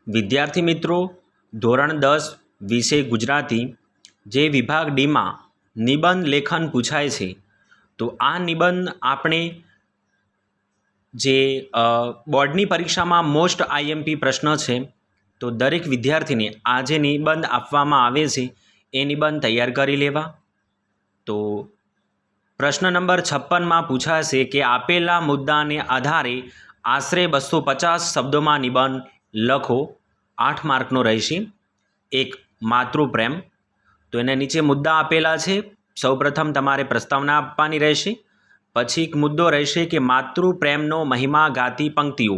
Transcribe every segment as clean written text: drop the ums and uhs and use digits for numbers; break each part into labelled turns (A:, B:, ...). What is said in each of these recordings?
A: વિદ્યાર્થી મિત્રો, ધોરણ 10 વિષય ગુજરાતી જે વિભાગ ડીમાં નિબંધ લેખન પૂછાય છે, તો આ નિબંધ આપણે જે બોર્ડની પરીક્ષામાં મોસ્ટ આઈએમપી પ્રશ્ન છે, તો દરેક વિદ્યાર્થીને આ જે નિબંધ આપવામાં આવે છે એ નિબંધ તૈયાર કરી લેવા. તો પ્રશ્ન નંબર 56માં પૂછાશે કે આપેલા મુદ્દાને આધારે આશરે 250 શબ્દોમાં નિબંધ લખો. 8 માર્કનો રહેશે. એક માતૃપ્રેમ, તો એના નીચે મુદ્દા આપેલા છે. સૌપ્રથમ તમારે પ્રસ્તાવના આપવાની રહેશે. પછી એક મુદ્દો રહેશે કે માતૃપ્રેમનો મહિમા ગાતી પંક્તિઓ,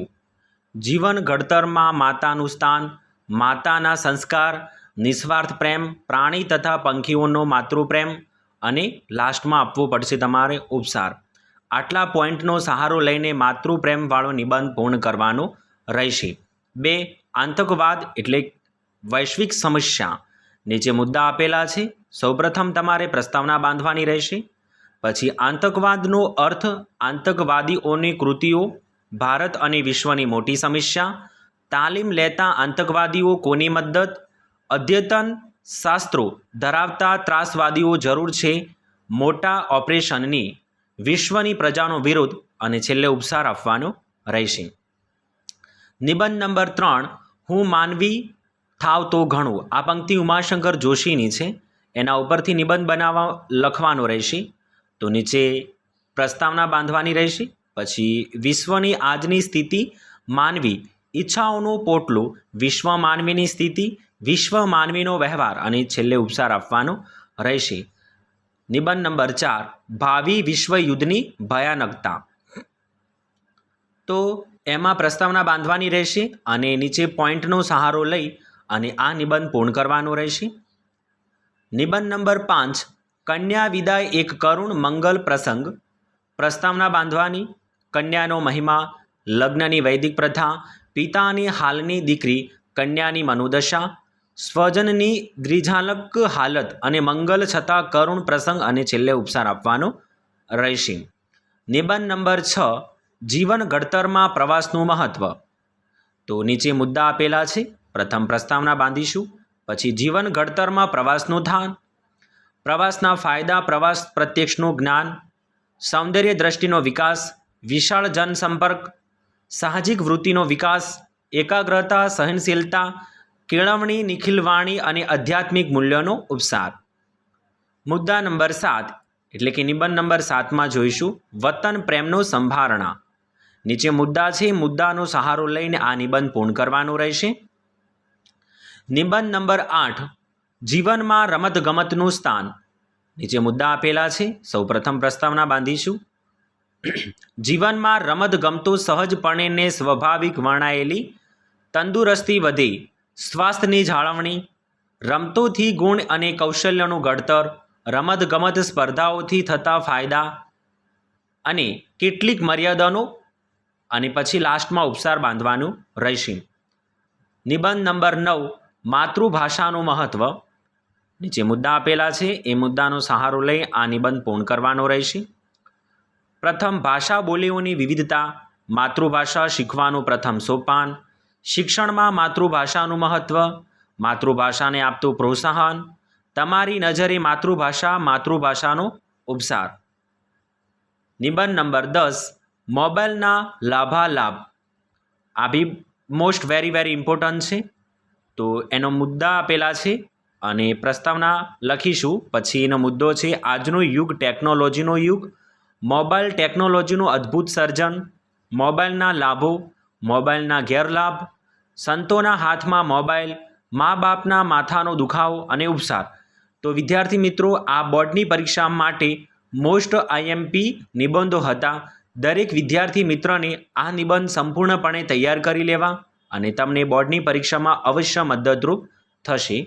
A: જીવન ઘડતરમાં માતાનું સ્થાન, માતાના સંસ્કાર, નિસ્વાર્થ પ્રેમ, પ્રાણી તથા પંખીઓનો માતૃપ્રેમ, અને લાસ્ટમાં આપવો પડશે તમારે ઉપસાર. આટલા પોઈન્ટનો સહારો લઈને માતૃપ્રેમવાળો નિબંધ પૂર્ણ કરવાનો રહેશે. 2 આતંકવાદ એટલે વૈશ્વિક સમસ્યા, નીચે મુદ્દા આપેલા છે. સૌપ્રથમ તમારે પ્રસ્તાવના બાંધવાની રહેશે. પછી આતંકવાદનો અર્થ, આતંકવાદીઓની કૃતિઓ, ભારત અને વિશ્વની મોટી સમસ્યા, તાલીમ લેતા આતંકવાદીઓ કોની મદદ, અદ્યતન શાસ્ત્રો ધરાવતા ત્રાસવાદીઓ જરૂર છે મોટા ઓપરેશનની, વિશ્વની પ્રજાનો વિરોધ, અને છેલ્લે ઉપસાર આપવાનો રહેશે. નિબંધ નંબર 3, હું માનવી થાવ તો ઘણું. આ પંક્તિ ઉમાશંકર જોશીની છે. એના ઉપરથી નિબંધ લખવાનો રહેશે. તો નીચે પ્રસ્તાવના બાંધવાની રહેશે. પછી વિશ્વની આજની સ્થિતિ, માનવી ઈચ્છાઓનો પોટલો, વિશ્વ માનવીની સ્થિતિ, વિશ્વ માનવીનો વ્યવહાર, અને છેલ્લે ઉપસાર આપવાનો રહેશે. નિબંધ નંબર 4, ભાવિ વિશ્વ યુદ્ધની ભયાનકતા. તો એમાં પ્રસ્તાવના બાંધવાની રહેશે અને નીચે પોઈન્ટનો સહારો લઈ અને આ નિબંધ પૂર્ણ કરવાનો રહેશે. નિબંધ નંબર 5, કન્યા વિદાય એક કરુણ મંગલ પ્રસંગ. પ્રસ્તાવના બાંધવાની. કન્યાનો મહિમા, લગ્નની વૈદિક પ્રથા, પિતાની હાલની દીકરી કન્યાની મનોદશા, સ્વજનની દ્વિજાલક હાલત અને મંગલ છતાં કરુણ પ્રસંગ, અને છેલ્લે ઉપસાર આપવાનો રહેશે. નિબંધ નંબર 6, જીવન ઘડતરમાં પ્રવાસનું મહત્ત્વ. તો નીચે મુદ્દા આપેલા છે. પ્રથમ પ્રસ્તાવના બાંધીશું. પછી જીવન ઘડતરમાં પ્રવાસનું સ્થાન, પ્રવાસના ફાયદા, પ્રવાસ પ્રત્યક્ષનું જ્ઞાન, સૌંદર્ય દ્રષ્ટિનો વિકાસ, વિશાળ જનસંપર્ક, સાહજિક વૃત્તિનો વિકાસ, એકાગ્રતા, સહનશીલતા, કેળવણી, નિખિલવાણી અને આધ્યાત્મિક મૂલ્યોનો ઉપસાર. મુદ્દા નંબર 7 એટલે કે નિબંધ નંબર 7માં જોઈશું વતન પ્રેમનો સંભારણા. નીચે મુદ્દા છે. મુદ્દાનો સહારો લઈને આ નિબંધ પૂર્ણ કરવાનો રહેશે. નિબંધ નંબર 8, જીવનમાં રમતગમતનું સ્થાન. નીચે મુદ્દા આપેલા છે. સૌપ્રથમ પ્રસ્તાવના બાંધીશું. જીવનમાં રમતગમતો સહજપણે સ્વાભાવિક વર્ણાયેલી, તંદુરસ્તી વધે, સ્વાસ્થ્યની જાળવણી, રમતોથી ગુણ અને કૌશલ્યનું ઘડતર, રમતગમત સ્પર્ધાઓથી થતા ફાયદા અને કેટલીક મર્યાદાનો, અને પછી લાસ્ટમાં ઉપસાર બાંધવાનું રહેશે. નિબંધ નંબર 9, માતૃભાષાનું મહત્ત્વ. નીચે મુદ્દા આપેલા છે. એ મુદ્દાનો સહારો લઈ આ નિબંધ પૂર્ણ કરવાનો રહેશે. પ્રથમ, ભાષા બોલીઓની વિવિધતા, માતૃભાષા શીખવાનું પ્રથમ સોપાન, શિક્ષણમાં માતૃભાષાનું મહત્ત્વ, માતૃભાષાને આપતું પ્રોત્સાહન, તમારી નજરે માતૃભાષા, માતૃભાષાનો ઉપસાર. નિબંધ નંબર 10, મોબાઈલના લાભાલાભ. આ બી મોસ્ટ વેરી ઇમ્પોર્ટન્ટ છે. તો એનો મુદ્દા આપેલા છે અને પ્રસ્તાવના લખીશું. પછી એનો મુદ્દો છે આજનો યુગ ટેકનોલોજીનો યુગ, મોબાઈલ ટેકનોલોજીનું અદ્ભુત સર્જન, મોબાઈલના લાભો, મોબાઈલના ગેરલાભ, સંતોના હાથમાં મોબાઈલ, મા બાપના માથાનો દુખાવો, અને ઉપસાર. તો વિદ્યાર્થી મિત્રો, આ બોર્ડની પરીક્ષા માટે મોસ્ટ આઈએમપી નિબંધો હતા. દરેક વિદ્યાર્થી મિત્રને આ નિબંધ સંપૂર્ણપણે તૈયાર કરી લેવા અને તમને બોર્ડની પરીક્ષામાં અવશ્ય મદદરૂપ થશે.